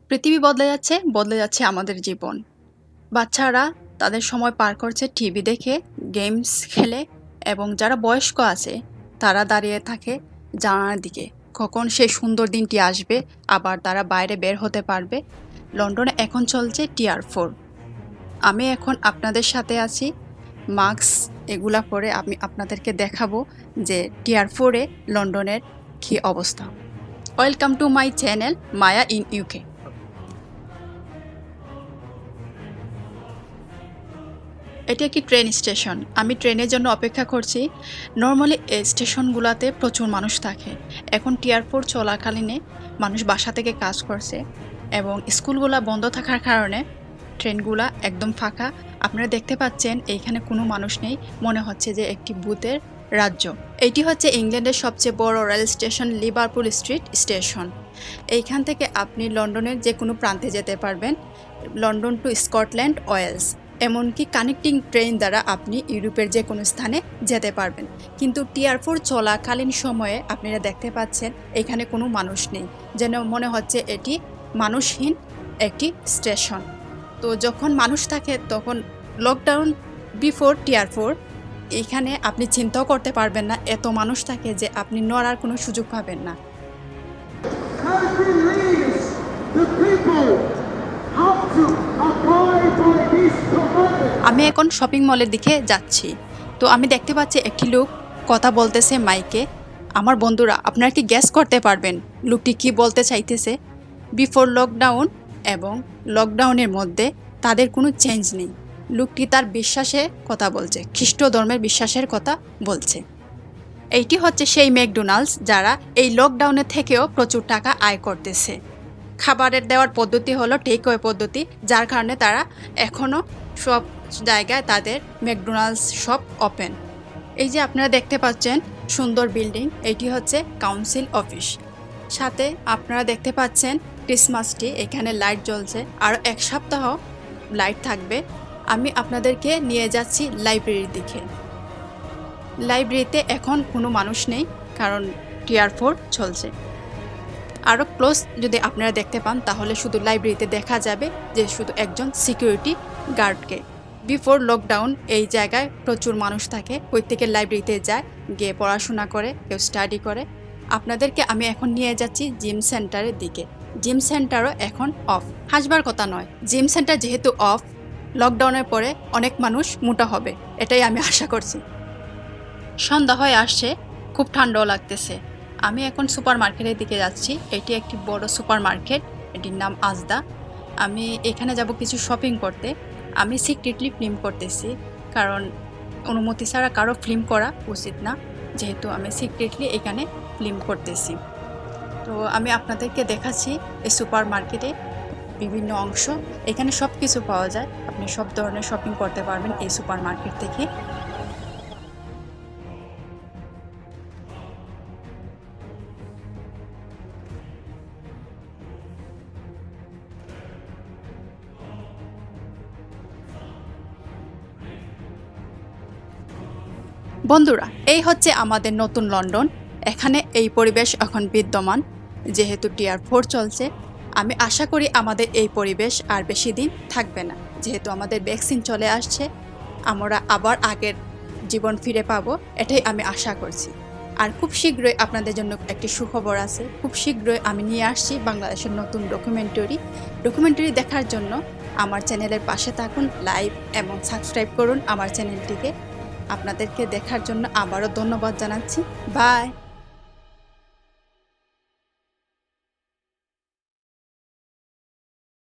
পৃথিবী বদলে যাচ্ছে আমাদের জীবন। বাচ্চারা তাদের সময় পার করছে টিভি দেখে, গেমস খেলে এবং যারা বয়স্ক আছে তারা দাঁড়িয়ে থাকে জানালার দিকে। কখন সেই সুন্দর দিনটি আসবে, আবার তারা বাইরে বের হতে পারবে। লন্ডনে এখন চলছে টিয়ার 4। আমি এখন আপনাদের সাথে আছি। মাস্ক এগুলা পরে আমি আপনাদেরকে দেখাবো যে টিয়ার 4-এ লন্ডনের কী অবস্থা। Welcome to my channel Maya in UK. এটি একটি ট্রেন স্টেশন। আমি ট্রেনের জন্য অপেক্ষা করছি। নর্মালি এই স্টেশনগুলোতে প্রচুর মানুষ থাকে। এখন টিয়ার 4 চলাকালীনে মানুষ বাসা থেকে কাজ করছে এবং স্কুলগুলা বন্ধ থাকার কারণে ট্রেনগুলা একদম ফাঁকা। আপনারা দেখতে পাচ্ছেন এইখানে কোনো মানুষ নেই, মনে হচ্ছে যে একটি ভূতের রাজ্য। এইটি হচ্ছে ইংল্যান্ডের সবচেয়ে বড় rail station, Liverpool street station. এইখান থেকে আপনি লন্ডনের যে কোনো প্রান্তে যেতে পারবেন, লন্ডন টু স্কটল্যান্ড, ওয়েলস। এমনকি কানেক্টিং ট্রেন দ্বারা আপনি ইউরোপের যে কোনো স্থানে যেতে পারবেন। কিন্তু টিয়ার 4 চলাকালীন সময়ে আপনারা দেখতে পাচ্ছেন এখানে কোনো মানুষ নেই, যেন মনে হচ্ছে এটি মানুষহীন একটি স্টেশন। তো যখন মানুষ থাকে তখন লকডাউন বিফোর টিয়ার 4 এখানে আপনি চিন্তাও করতে পারবেন না, এত মানুষ থাকে যে আপনি নড়ার কোনো সুযোগ পাবেন না। আমি এখন শপিং মলের দিকে যাচ্ছি। তো আমি দেখতে পাচ্ছি একটি লোক কথা বলতেছে মাইকে। আমার বন্ধুরা, আপনারা কি গেস করতে পারবেন লোকটি কি বলতে চাইতেছে? বিফোর লকডাউন এবং লকডাউনের মধ্যে তাদের কোনো চেঞ্জ নেই। লোকটি তার বিশ্বাসের কথা বলছে, খ্রিস্ট ধর্মের বিশ্বাসের কথা বলছে। এইটি হচ্ছে সেই ম্যাকডোনাল্ডস যারা এই লকডাউনের থেকেও প্রচুর টাকা আয় করতেছে। খাবারের দেওয়ার পদ্ধতি হলো টেক ওয়ে পদ্ধতি, যার কারণে তারা এখনও সব জায়গায় তাদের ম্যাকডোনাল্ডস শপ ওপেন। এই যে আপনারা দেখতে পাচ্ছেন সুন্দর বিল্ডিং, এটি হচ্ছে কাউন্সিল অফিস। সাথে আপনারা দেখতে পাচ্ছেন ক্রিসমাস ট্রি, এখানে লাইট জ্বলছে, আর 1 সপ্তাহ লাইট থাকবে। আমি আপনাদেরকে নিয়ে যাচ্ছি লাইব্রেরির দিকে। লাইব্রেরিতে এখন কোনো মানুষ নেই, কারণ টিয়ার 4 চলছে। আরও ক্লোজ যদি আপনারা দেখতে পান তাহলে শুধু লাইব্রেরিতে দেখা যাবে যে শুধু একজন সিকিউরিটি গার্ডকে। বিফোর লকডাউন এই জায়গায় প্রচুর মানুষ থাকে, প্রত্যেকের লাইব্রেরিতে যায়, গিয়ে পড়াশোনা করে, কেউ স্টাডি করে। আপনাদেরকে আমি এখন নিয়ে যাচ্ছি জিম সেন্টারের দিকে। জিম সেন্টারও এখন অফ। হাসবার কথা নয়, জিম সেন্টার যেহেতু অফ, লকডাউনের পরে অনেক মানুষ মোটা হবে, এটাই আমি আশা করছি। সন্ধ্যা হয়ে আসছে, খুব ঠান্ডাও লাগতেছে। আমি এখন সুপার মার্কেটের দিকে যাচ্ছি। এটি একটি বড় সুপার মার্কেট, এটির নাম আজদা। আমি এখানে যাব কিছু শপিং করতে। আমি সিক্রেটলি ফিল্ম করতেছি, কারণ অনুমতি ছাড়া কারো ফিল্ম করা উচিত না, যেহেতু আমি সিক্রেটলি এখানে ফিল্ম করতেছি। তো আমি আপনাদেরকে দেখাচ্ছি এই সুপার মার্কেটে বিভিন্ন অংশ। এখানে সব কিছু পাওয়া যায়, আপনি সব ধরনের শপিং করতে পারবেন এই সুপার মার্কেট থেকে। বন্ধুরা, এই হচ্ছে আমাদের নতুন লন্ডন। এখানে এই পরিবেশ এখন বিদ্যমান, যেহেতু টিয়ার 4 চলছে। আমি আশা করি আমাদের এই পরিবেশ আর বেশি দিন থাকবে না, যেহেতু আমাদের ভ্যাকসিন চলে আসছে। আমরা আবার আগের জীবন ফিরে পাবো, এটাই আমি আশা করছি। আর খুব শীঘ্রই আপনাদের জন্য একটি সুখবর আছে। খুব শীঘ্রই আমি নিয়ে আসছি বাংলাদেশের নতুন ডকুমেন্টারি দেখার জন্য আমার চ্যানেলের পাশে থাকুন, লাইক এবং সাবস্ক্রাইব করুন আমার চ্যানেলটিকে। আপনাদেরকে দেখার জন্য আবারও ধন্যবাদ জানাচ্ছি। বাই।